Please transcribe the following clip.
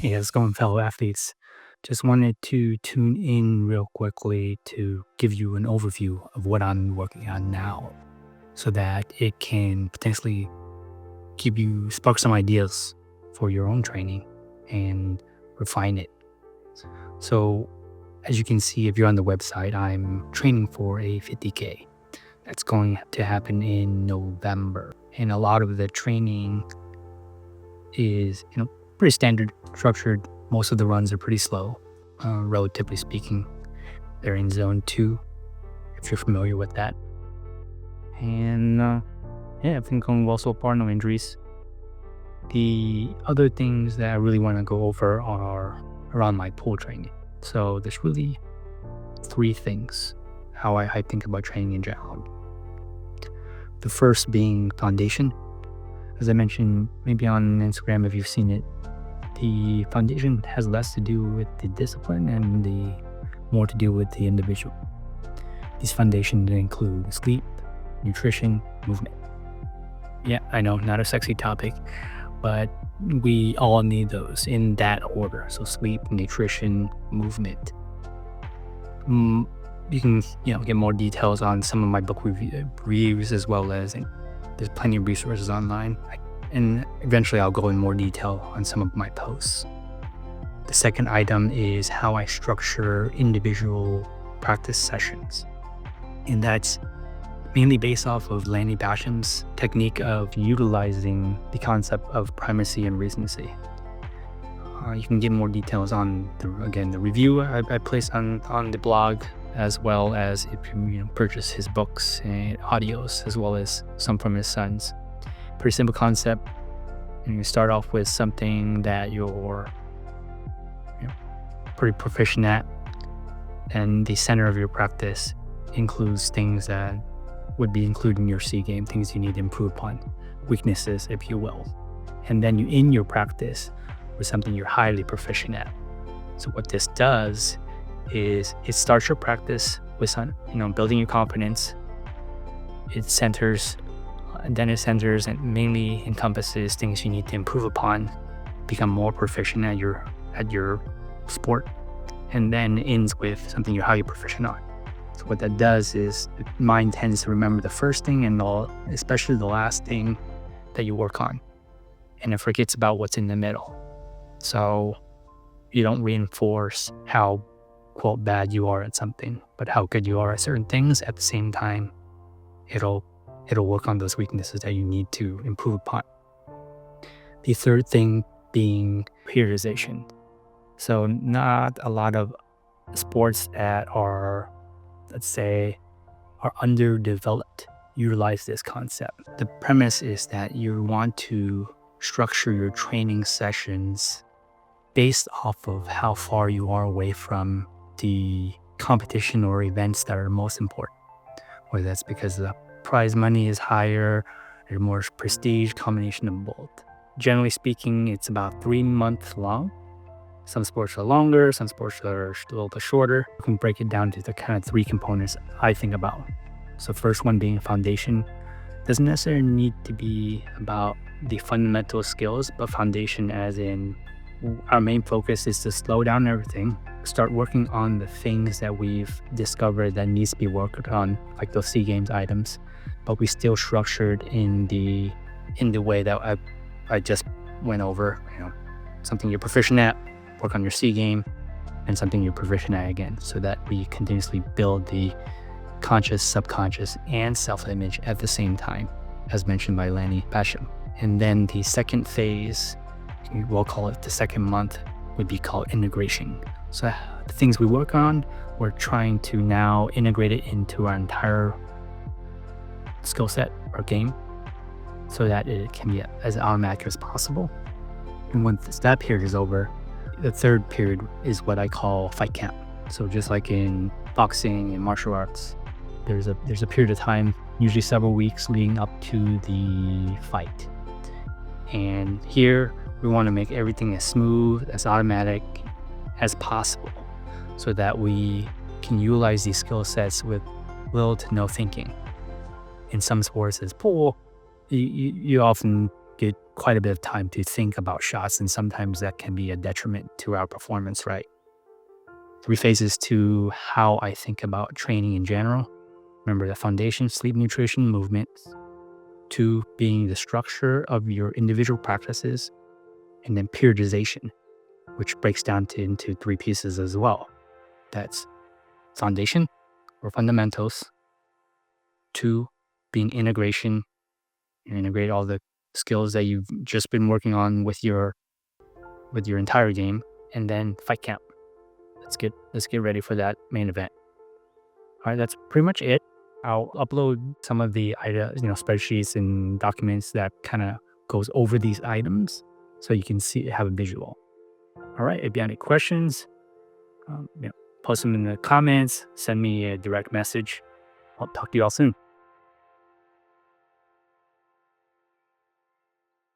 Hey, how's it going, fellow athletes? Just wanted to tune in real quickly to give you an overview of what I'm working on now so that it can potentially spark some ideas for your own training and refine it. So, as you can see, if you're on the website, I'm training for a 50K. That's going to happen in November. And a lot of the training is, pretty standard structured. Most of the runs are pretty slow, relatively speaking. They're in zone 2, if you're familiar with that. And everything going well so far, no injuries. The other things that I really want to go over are around my pool training. So there's really 3 things how I think about training in general. The first being foundation. As I mentioned, maybe on Instagram if you've seen it, the foundation has less to do with the discipline and the more to do with the individual. These foundations include sleep, nutrition, movement. Yeah, I know, not a sexy topic, but we all need those in that order. So sleep, nutrition, movement. You can, get more details on some of my book reviews as well as there's plenty of resources online. And eventually I'll go in more detail on some of my posts. The second item is how I structure individual practice sessions. And that's mainly based off of Lanny Basham's technique of utilizing the concept of primacy and recency. You can get more details on the review I placed on the blog, as well as if you purchase his books and audios, as well as some from his sons. Pretty simple concept. And you start off with something that you're pretty proficient at, and the center of your practice includes things that would be included in your C game, things you need to improve upon, weaknesses, if you will. And then you end your practice with something you're highly proficient at. So what this does is it starts your practice with some, building your confidence. It centers and mainly encompasses things you need to improve upon, become more proficient at your sport, and then ends with something you're highly proficient on. So what that does is the mind tends to remember the first thing and especially the last thing that you work on, and it forgets about what's in the middle. So you don't reinforce how, quote, bad you are at something, but how good you are at certain things. At the same time, it'll work on those weaknesses that you need to improve upon. The third thing being periodization. So not a lot of sports that are, let's say, are underdeveloped utilize this concept. The premise is that you want to structure your training sessions based off of how far you are away from the competition or events that are most important. Whether that's because the prize money is higher, or more prestige, combination of both. Generally speaking, it's about 3 months long. Some sports are longer, some sports are a little bit shorter. You can break it down to the kind of 3 components I think about. So first one being foundation. Doesn't necessarily need to be about the fundamental skills, but foundation as in our main focus is to slow down everything, start working on the things that we've discovered that needs to be worked on, like those C games items, but we still structured in the way that I just went over. Something you're proficient at, work on your C game, and something you're proficient at again, so that we continuously build the conscious, subconscious, and self-image at the same time, as mentioned by Lanny Basham. And then the second phase, we'll call it the second month, would be called integration. So the things we work on, we're trying to now integrate it into our entire skill set or game so that it can be as automatic as possible. And once that period is over, the third period is what I call fight camp. So just like in boxing and martial arts, there's a period of time, usually several weeks leading up to the fight. And here we want to make everything as smooth, as automatic as possible so that we can utilize these skill sets with little to no thinking. In some sports as pool, you often get quite a bit of time to think about shots, and sometimes that can be a detriment to our performance, right? 3 phases to how I think about training in general. Remember the foundation, sleep, nutrition, movement. 2 being the structure of your individual practices, and then periodization, which breaks down into 3 pieces as well. That's foundation or fundamentals. 2 being integration. You integrate all the skills that you've just been working on with your entire game, and then fight camp. Let's get ready for that main event. All right, that's pretty much it. I'll upload some of the spreadsheets and documents that kind of goes over these items so you can have a visual. All right, if you have any questions, post them in the comments, send me a direct message. I'll talk to you all soon.